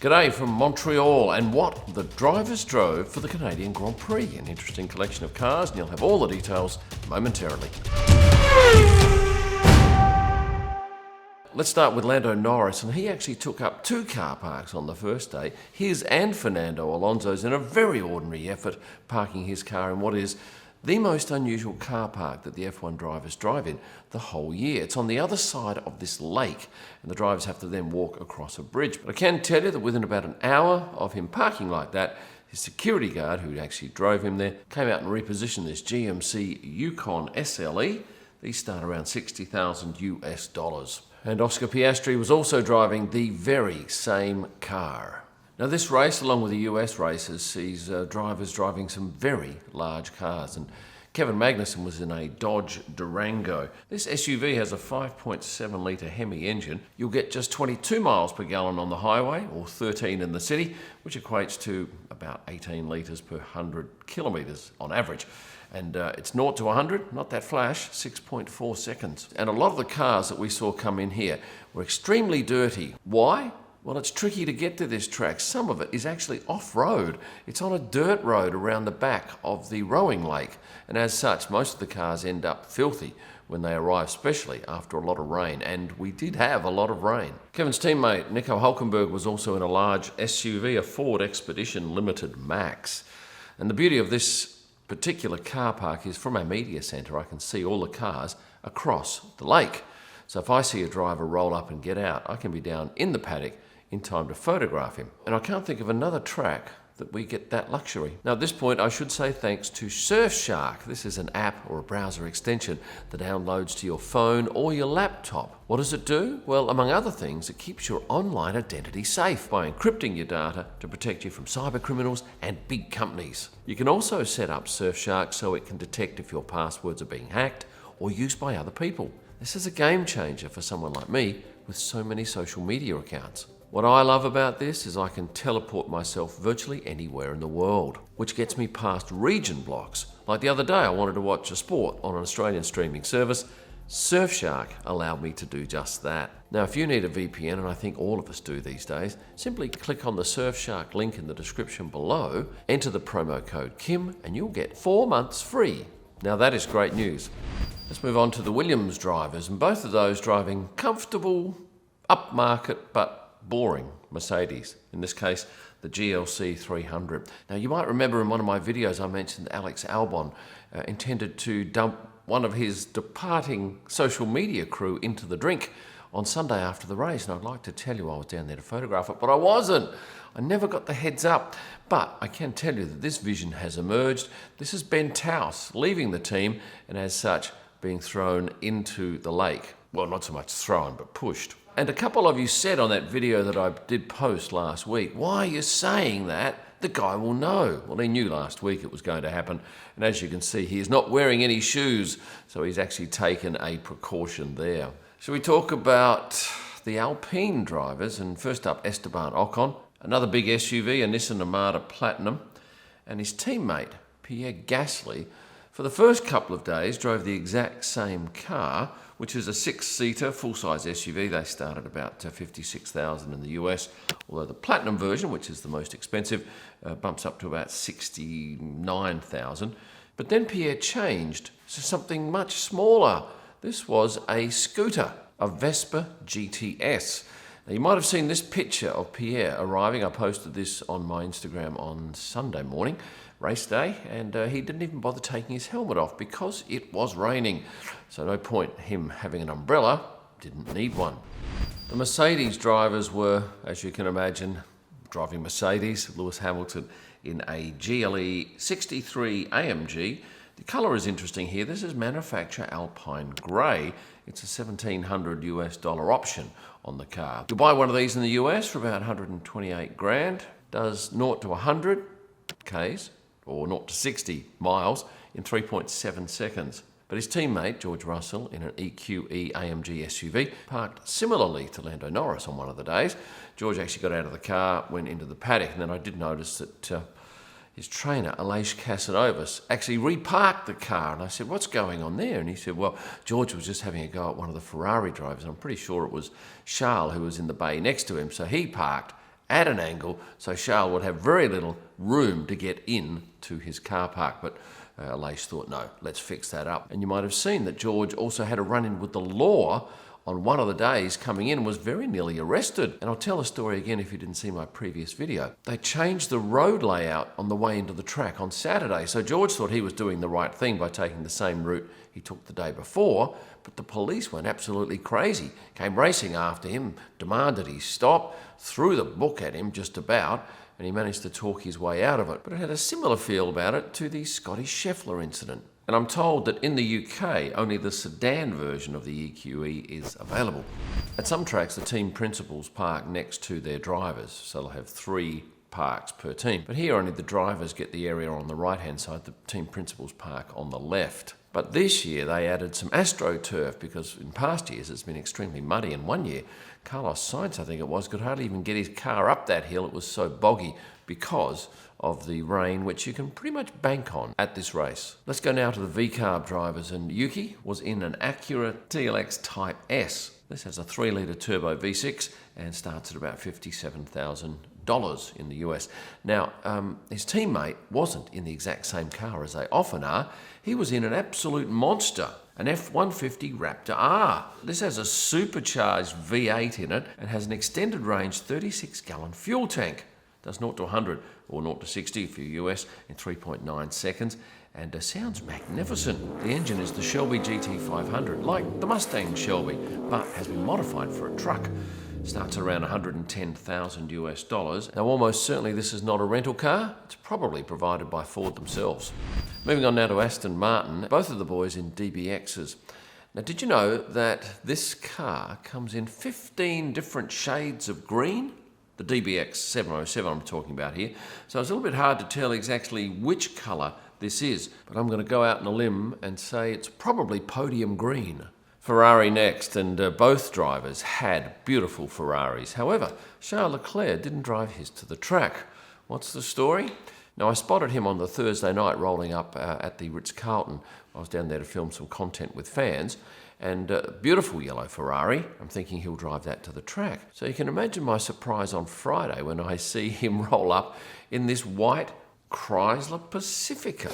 G'day from Montreal, and what the drivers drove for the Canadian Grand Prix. An interesting collection of cars, and you'll have all the details momentarily. Let's start with Lando Norris, and he actually took up 2 car parks on the first day, his and Fernando Alonso's, in a very ordinary effort, parking his car in what is the most unusual car park that the F1 drivers drive in the whole year. It's on the other side of this lake, and the drivers have to then walk across a bridge. But I can tell you that within about an hour of him parking like that, his security guard, who actually drove him there, came out and repositioned this GMC Yukon SLE. These start around $60,000 US. And Oscar Piastri was also driving the very same car. Now this race, along with the US races, sees drivers driving some very large cars, and Kevin Magnussen was in a Dodge Durango. This SUV has a 5.7 litre Hemi engine. You'll get just 22 miles per gallon on the highway, or 13 in the city, which equates to about 18 litres per 100 kilometres on average. And it's 0 to 100, not that flash, 6.4 seconds. And a lot of the cars that we saw come in here were extremely dirty. Why? Well, it's tricky to get to this track. Some of it is actually off-road. It's on a dirt road around the back of the rowing lake. And as such, most of the cars end up filthy when they arrive, especially after a lot of rain. And we did have a lot of rain. Kevin's teammate, Nico Hülkenberg, was also in a large SUV, a Ford Expedition Limited Max. And the beauty of this particular car park is from our media centre, I can see all the cars across the lake. So if I see a driver roll up and get out, I can be down in the paddock in time to photograph him. And I can't think of another track that we get that luxury. Now at this point, I should say thanks to Surfshark. This is an app or a browser extension that downloads to your phone or your laptop. What does it do? Well, among other things, it keeps your online identity safe by encrypting your data to protect you from cyber criminals and big companies. You can also set up Surfshark so it can detect if your passwords are being hacked or used by other people. This is a game changer for someone like me with so many social media accounts. What I love about this is I can teleport myself virtually anywhere in the world, which gets me past region blocks. Like the other day, I wanted to watch a sport on an Australian streaming service. Surfshark allowed me to do just that. Now, if you need a VPN, and I think all of us do these days, simply click on the Surfshark link in the description below, enter the promo code KIM, and you'll get 4 months free. Now that is great news. Let's move on to the Williams drivers, and both of those driving comfortable, upmarket, but boring Mercedes, in this case the GLC 300. Now you might remember in one of my videos I mentioned Alex Albon intended to dump one of his departing social media crew into the drink on Sunday after the race, and I'd like to tell you I was down there to photograph it, but I wasn't. I never got the heads up. But I can tell you that this vision has emerged. This is Ben Taus leaving the team, and as such being thrown into the lake. Well, not so much thrown, but pushed. And a couple of you said on that video that I did post last week, why are you saying that? The guy will know. Well, he knew last week it was going to happen. And as you can see, he is not wearing any shoes. So he's actually taken a precaution there. Shall we talk about the Alpine drivers? And first up, Esteban Ocon, another big SUV, a Nissan Armada Platinum. And his teammate, Pierre Gasly, for the first couple of days drove the exact same car, which is a 6-seater full-size SUV. They start at about $56,000 in the US, although the Platinum version, which is the most expensive, bumps up to about $69,000. But then Pierre changed to something much smaller. This was a scooter, a Vespa GTS. Now, you might have seen this picture of Pierre arriving. I posted this on my Instagram on Sunday morning, race day, and he didn't even bother taking his helmet off because it was raining. So no point him having an umbrella, didn't need one. The Mercedes drivers were, as you can imagine, driving Mercedes. Lewis Hamilton in a GLE 63 AMG. The colour is interesting here. This is manufacturer Alpine Grey. It's a $1,700 US option on the car. You'll buy one of these in the US for about 128 grand. Does 0 to 100 Ks or 0 to 60 miles in 3.7 seconds. But his teammate, George Russell, in an EQE AMG SUV, parked similarly to Lando Norris on one of the days. George actually got out of the car, went into the paddock, and then I did notice that his trainer, Aleix Casanovas, actually reparked the car. And I said, what's going on there? And he said, well, George was just having a go at one of the Ferrari drivers. And I'm pretty sure it was Charles who was in the bay next to him. So he parked at an angle, so Charles would have very little room to get in to his car park. But Aleix thought, no, let's fix that up. And you might have seen that George also had a run-in with the law on one of the days coming in and was very nearly arrested. And I'll tell the story again if you didn't see my previous video. They changed the road layout on the way into the track on Saturday. So George thought he was doing the right thing by taking the same route he took the day before, but the police went absolutely crazy, came racing after him, demanded he stop, threw the book at him just about, and he managed to talk his way out of it. But it had a similar feel about it to the Scotty Scheffler incident. And I'm told that in the UK, only the sedan version of the EQE is available. At some tracks, the team principals park next to their drivers, so they'll have 3 parks per team. But here, only the drivers get the area on the right-hand side, the team principals park on the left. But this year, they added some AstroTurf, because in past years, it's been extremely muddy. And one year, Carlos Sainz, I think it was, could hardly even get his car up that hill. It was so boggy because of the rain, which you can pretty much bank on at this race. Let's go now to the VCARB drivers, and Yuki was in an Acura TLX Type S. This has a 3-litre turbo V6 and starts at about $57,000 in the US. Now, his teammate wasn't in the exact same car as they often are. He was in an absolute monster, an F-150 Raptor R. This has a supercharged V8 in it and has an extended range 36-gallon fuel tank. Does 0 to 100 or 0 to 60 for US in 3.9 seconds, and sounds magnificent. The engine is the Shelby GT500, like the Mustang Shelby, but has been modified for a truck. Starts at around $110,000. Now, almost certainly this is not a rental car. It's probably provided by Ford themselves. Moving on now to Aston Martin, both of the boys in DBXs. Now, did you know that this car comes in 15 different shades of green? The DBX 707 I'm talking about here. So it's a little bit hard to tell exactly which colour this is, but I'm going to go out on a limb and say it's probably podium green. Ferrari next, and both drivers had beautiful Ferraris. However, Charles Leclerc didn't drive his to the track. What's the story? Now, I spotted him on the Thursday night rolling up at the Ritz-Carlton. I was down there to film some content with fans, and beautiful yellow Ferrari. I'm thinking he'll drive that to the track. So you can imagine my surprise on Friday when I see him roll up in this white Chrysler Pacifica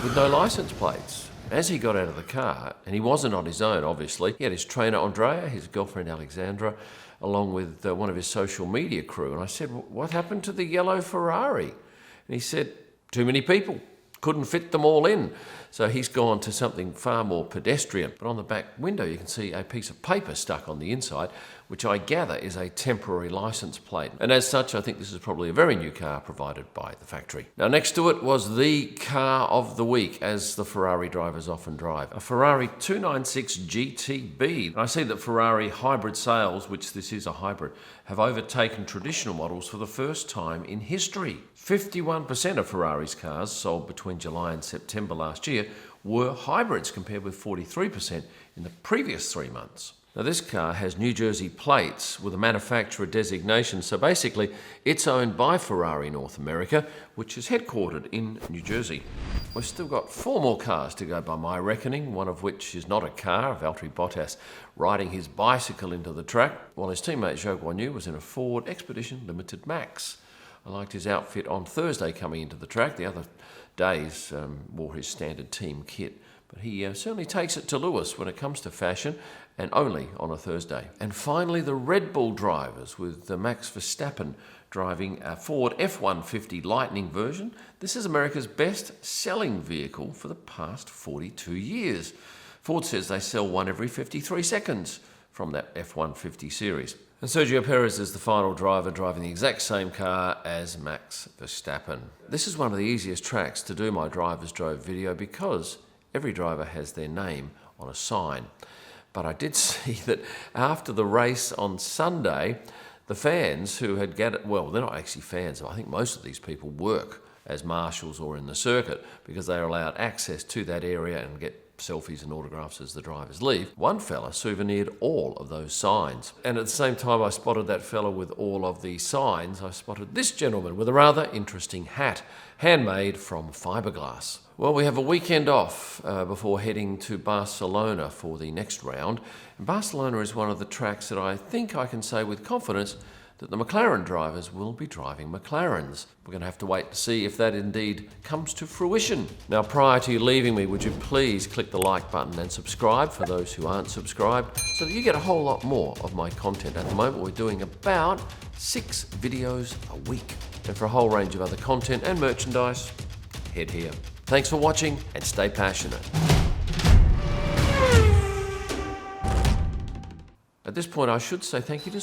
with no license plates. As he got out of the car, and he wasn't on his own, obviously, he had his trainer Andrea, his girlfriend Alexandra, along with one of his social media crew. And I said, what happened to the yellow Ferrari? And he said, too many people. Couldn't fit them all in. So he's gone to something far more pedestrian. But on the back window, you can see a piece of paper stuck on the inside, which I gather is a temporary license plate. And as such, I think this is probably a very new car provided by the factory. Now, next to it was the car of the week, as the Ferrari drivers often drive, a Ferrari 296 GTB. And I see that Ferrari hybrid sales, which this is a hybrid, have overtaken traditional models for the first time in history. 51% of Ferrari's cars sold between July and September last year were hybrids, compared with 43% in the previous 3 months. Now, this car has New Jersey plates with a manufacturer designation, so basically it's owned by Ferrari North America, which is headquartered in New Jersey. We've still got 4 more cars to go by my reckoning, one of which is not a car, Valtteri Bottas riding his bicycle into the track, while his teammate Zhou Guanyu was in a Ford Expedition Limited Max. I liked his outfit on Thursday coming into the track. The other days wore his standard team kit. But he certainly takes it to Lewis when it comes to fashion, and only on a Thursday. And finally, the Red Bull drivers, with Max Verstappen driving a Ford F-150 Lightning version. This is America's best-selling vehicle for the past 42 years. Ford says they sell one every 53 seconds from that F-150 series. And Sergio Perez is the final driver, driving the exact same car as Max Verstappen. This is one of the easiest tracks to do my Drivers Drove video because every driver has their name on a sign. But I did see that after the race on Sunday, the fans who had gathered, well, they're not actually fans, I think most of these people work as marshals or in the circuit because they are allowed access to that area and get selfies and autographs as the drivers leave. One fella souvenired all of those signs. And at the same time I spotted that fella with all of the signs, I spotted this gentleman with a rather interesting hat, handmade from fiberglass. Well, we have a weekend off before heading to Barcelona for the next round. And Barcelona is one of the tracks that I think I can say with confidence that the McLaren drivers will be driving McLarens. We're going to have to wait to see if that indeed comes to fruition. Now, prior to you leaving me, would you please click the like button and subscribe for those who aren't subscribed so that you get a whole lot more of my content. At the moment, we're doing about 6 videos a week. And for a whole range of other content and merchandise, head here. Thanks for watching and stay passionate. At this point, I should say thank you to